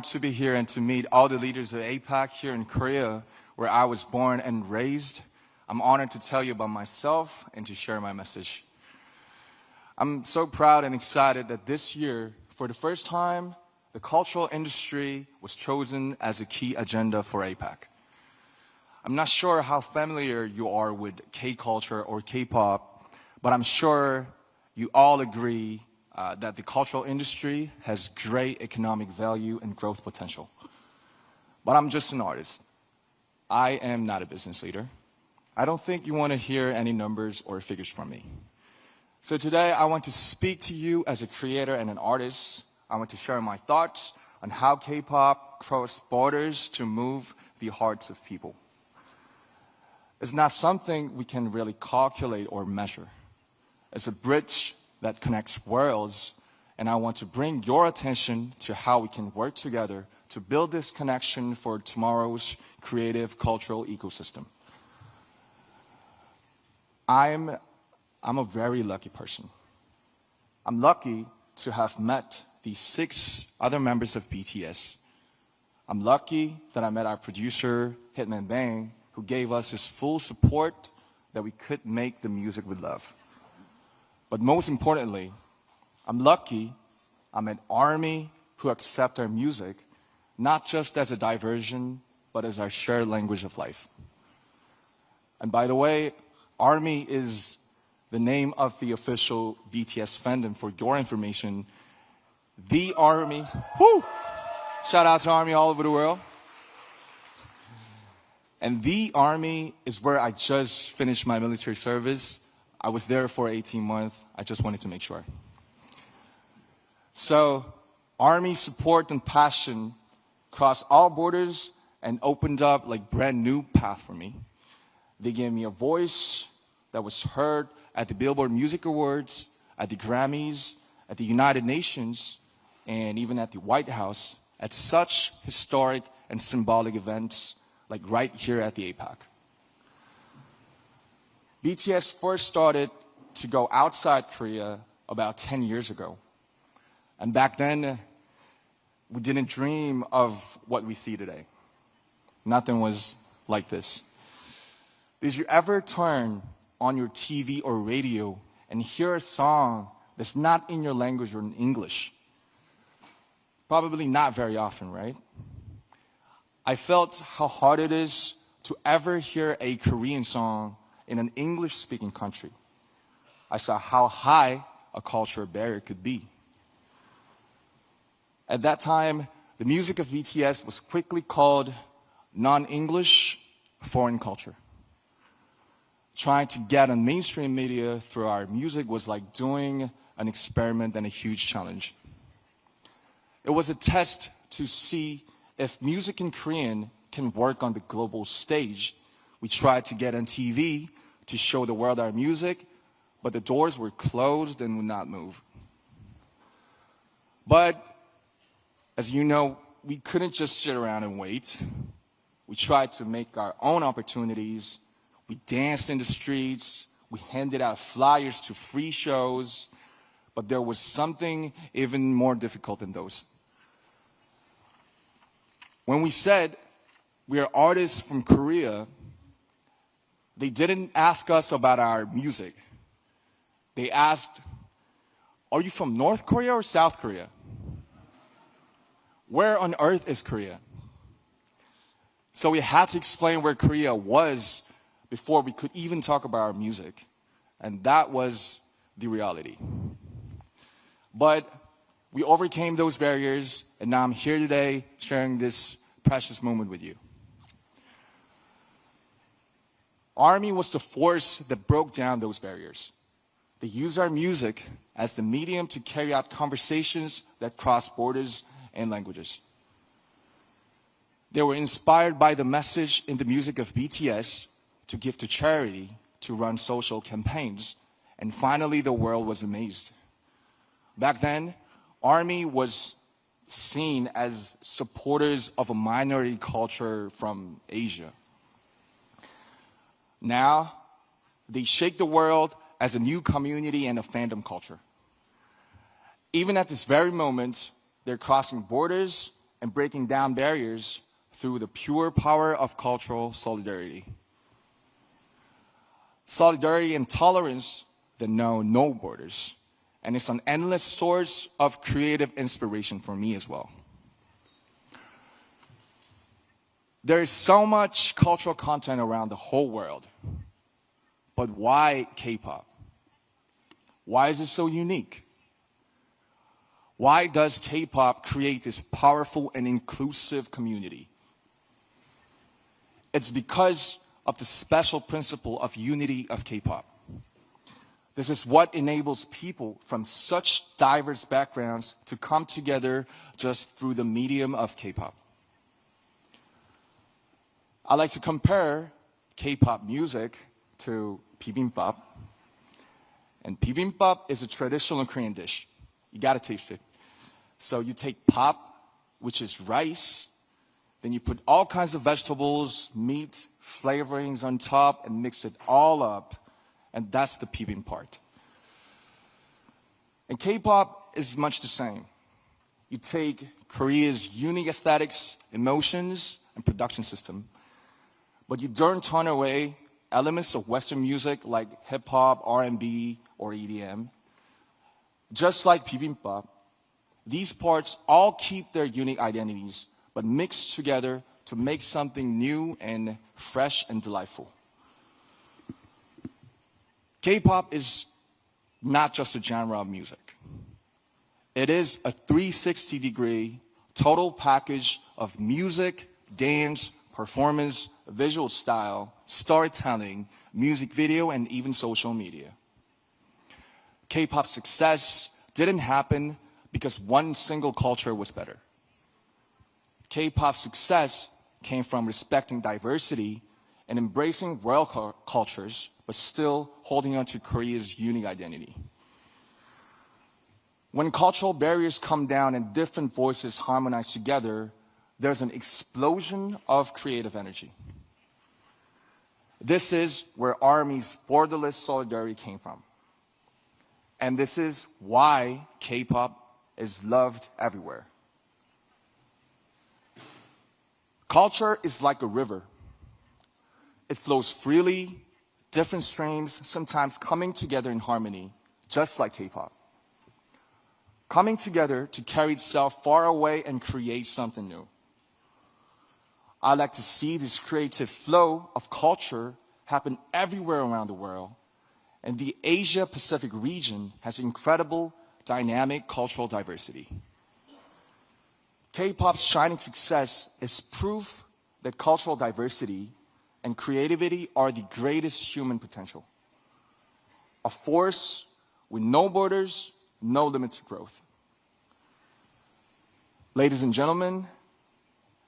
honored to be here and to meet all the leaders of APEC here in Korea, where I was born and raised. I'm honored to tell you about myself and to share my message. I'm so proud and excited that this year, for the first time, the cultural industry was chosen as a key agenda for APEC. I'm not sure how familiar you are with K-culture or K-pop, but I'm sure you all agree that the cultural industry has great economic value and growth potential. But I'm just an artist. I am not a business leader. I don't think you want to hear any numbers or figures from me. So today I want to speak to you as a creator and an artist. I want to share my thoughts on how K-pop crossed borders to move the hearts of people. It's not something we can really calculate or measure. It's a bridge that connects worlds, and I want to bring your attention to how we can work together to build this connection for tomorrow's creative cultural ecosystem. I'm a very lucky person. I'm lucky to have met the 6 other members of BTS. I'm lucky that I met our producer, Hitman Bang, who gave us his full support that we could make the music we love. But most importantly, I'm lucky I'm an ARMY who accept our music, not just as a diversion, but as our shared language of life. And by the way, ARMY is the name of the official BTS fandom. For your information, the ARMY, whoo! Shout out to ARMY all over the world. And the ARMY is where I just finished my military service. I was there for 18 months. I just wanted to make sure. So, ARMY support and passion crossed all borders and opened up like brand new path for me. They gave me a voice that was heard at the Billboard Music Awards, at the Grammys, at the United Nations, and even at the White House, at such historic and symbolic events like right here at the APEC. BTS first started to go outside Korea about 10 years ago. And back then, we didn't dream of what we see today. Nothing was like this. Did you ever turn on your TV or radio and hear a song that's not in your language or in English? Probably not very often, right? I felt how hard it is to ever hear a Korean song in an English-speaking country. I saw how high a cultural barrier could be. At that time, the music of BTS was quickly called non-English foreign culture. Trying to get on mainstream media through our music was like doing an experiment and a huge challenge. It was a test to see if music in Korean can work on the global stage. We tried to get on TV to show the world our music, but the doors were closed and would not move. But, as you know, we couldn't just sit around and wait. We tried to make our own opportunities. We danced in the streets. We handed out flyers to free shows. But there was something even more difficult than those. When we said we are artists from Korea, they didn't ask us about our music. They asked, are you from North Korea or South Korea? Where on earth is Korea? So we had to explain where Korea was before we could even talk about our music. And that was the reality. But we overcame those barriers, and now I'm here today sharing this precious moment with you. ARMY was the force that broke down those barriers. They used our music as the medium to carry out conversations that cross borders and languages. They were inspired by the message in the music of BTS to give to charity, to run social campaigns, and finally the world was amazed. Back then, ARMY was seen as supporters of a minority culture from Asia. Now, they shake the world as a new community and a fandom culture. Even at this very moment, they're crossing borders and breaking down barriers through the pure power of cultural solidarity. Solidarity and tolerance that know no borders, and it's an endless source of creative inspiration for me as well. There is so much cultural content around the whole world, but why K-pop? Why is it so unique? Why does K-pop create this powerful and inclusive community? It's because of the special principle of unity of K-pop. This is what enables people from such diverse backgrounds to come together just through the medium of K-pop. I like to compare K-pop music to bibimbap. And bibimbap is a traditional Korean dish. You gotta taste it. So you take pap, which is rice, then you put all kinds of vegetables, meat, flavorings on top, and mix it all up. And that's the bibimbap part. And K-pop is much the same. You take Korea's unique aesthetics, emotions, and production system, but you don't turn away elements of Western music like hip-hop, R&B, or EDM. Just like bibimbap, these parts all keep their unique identities, but mix together to make something new and fresh and delightful. K-pop is not just a genre of music. It is a 360-degree total package of music, dance, performance, visual style, storytelling, music video, and even social media. K-pop's success didn't happen because one single culture was better. K-pop's success came from respecting diversity and embracing world cultures, but still holding on to Korea's unique identity. When cultural barriers come down and different voices harmonize together, there's an explosion of creative energy. This is where ARMY's borderless solidarity came from. And this is why K-pop is loved everywhere. Culture is like a river. It flows freely, different streams sometimes coming together in harmony, just like K-pop. Coming together to carry itself far away and create something new. I like to see this creative flow of culture happen everywhere around the world, and the Asia-Pacific region has incredible dynamic cultural diversity. K-pop's shining success is proof that cultural diversity and creativity are the greatest human potential. A force with no borders, no limits to growth. Ladies and gentlemen,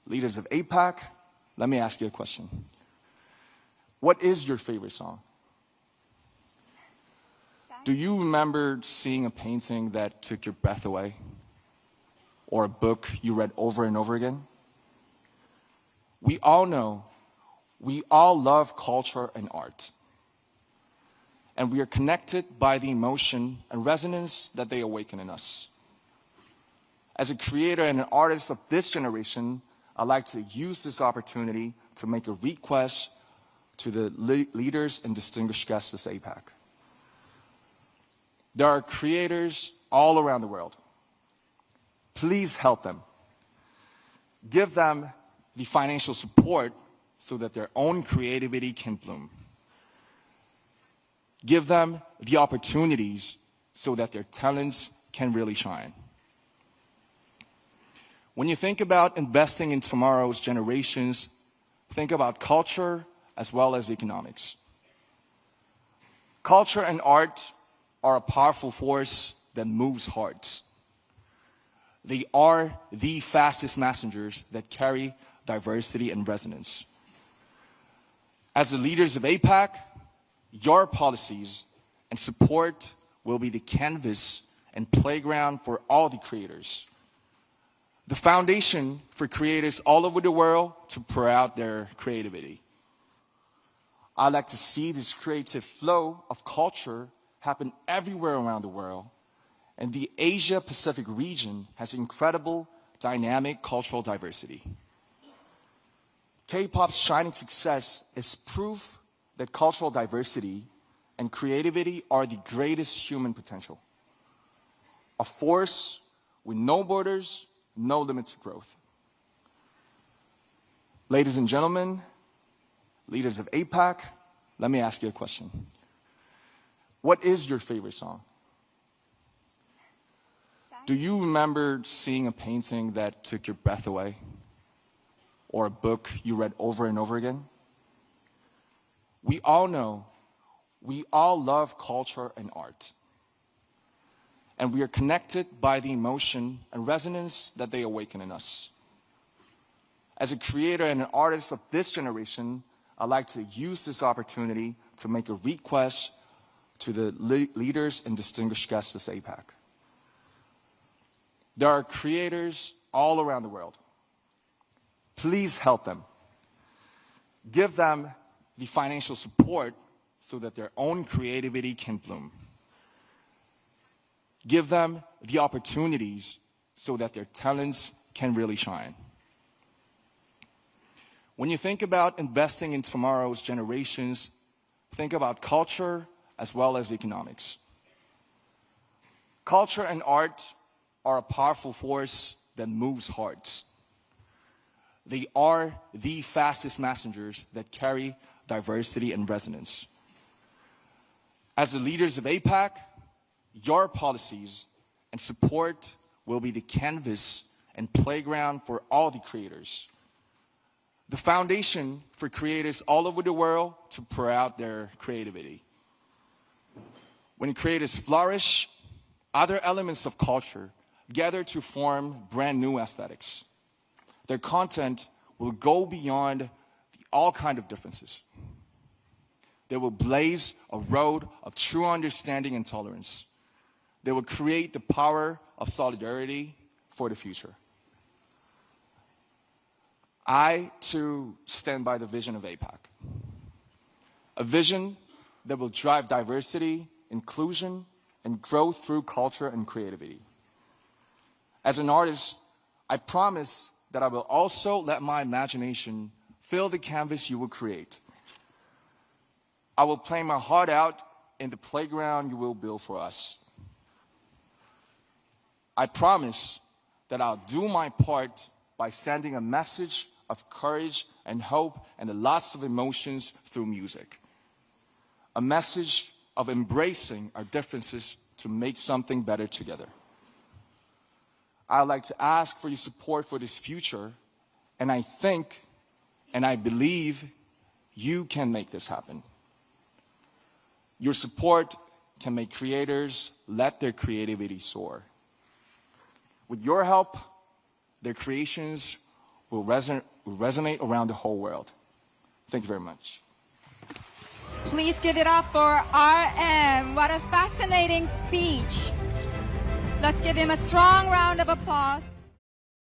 leaders of APEC, let me ask you a question. What is your favorite song? Do you remember seeing a painting that took your breath away? Or a book you read over and over again? We all know, we all love culture and art. And we are connected by the emotion and resonance that they awaken in us. As a creator and an artist of this generation, I'd like to use this opportunity to make a request to the leaders and distinguished guests of APEC. There are creators all around the world. Please help them. Give them the financial support so that their own creativity can bloom. Give them the opportunities so that their talents can really shine. When you think about investing in tomorrow's generations, think about culture as well as economics. Culture and art are a powerful force that moves hearts. They are the fastest messengers that carry diversity and resonance. As the leaders of APEC, your policies and support will be the canvas and playground for all the creators. The foundation for creators all over the world to pour out their creativity. I'd like to see this creative flow of culture happen everywhere around the world, and the Asia-Pacific region has incredible dynamic cultural diversity. K-pop's shining success is proof that cultural diversity and creativity are the greatest human potential. A force with no borders, no limits to growth. Ladies and gentlemen, leaders of APEC, let me ask you a question. What is your favorite song? Do you remember seeing a painting that took your breath away? Or a book you read over and over again? We all know, we all love culture and art. And we are connected by the emotion and resonance that they awaken in us. As a creator and an artist of this generation, I'd like to use this opportunity to make a request to the leaders and distinguished guests of APEC. There are creators all around the world. Please help them. Give them the financial support so that their own creativity can bloom. Give them the opportunities so that their talents can really shine. When you think about investing in tomorrow's generations, think about culture as well as economics. Culture and art are a powerful force that moves hearts. They are the fastest messengers that carry diversity and resonance. As the leaders of APEC, your policies and support will be the canvas and playground for all the creators. The foundation for creators all over the world to pour out their creativity. When creators flourish, other elements of culture gather to form brand new aesthetics. Their content will go beyond all kinds of differences. They will blaze a road of true understanding and tolerance. They will create the power of solidarity for the future. I, too, stand by the vision of APEC. A vision that will drive diversity, inclusion, and growth through culture and creativity. As an artist, I promise that I will also let my imagination fill the canvas you will create. I will play my heart out in the playground you will build for us. I promise that I'll do my part by sending a message of courage and hope and lots of emotions through music. A message of embracing our differences to make something better together. I'd like to ask for your support for this future, and I think and I believe you can make this happen. Your support can make creators let their creativity soar. With your help, their creations will resonate around the whole world. Thank you very much. Please give it up for RM. What a fascinating speech. Let's give him a strong round of applause.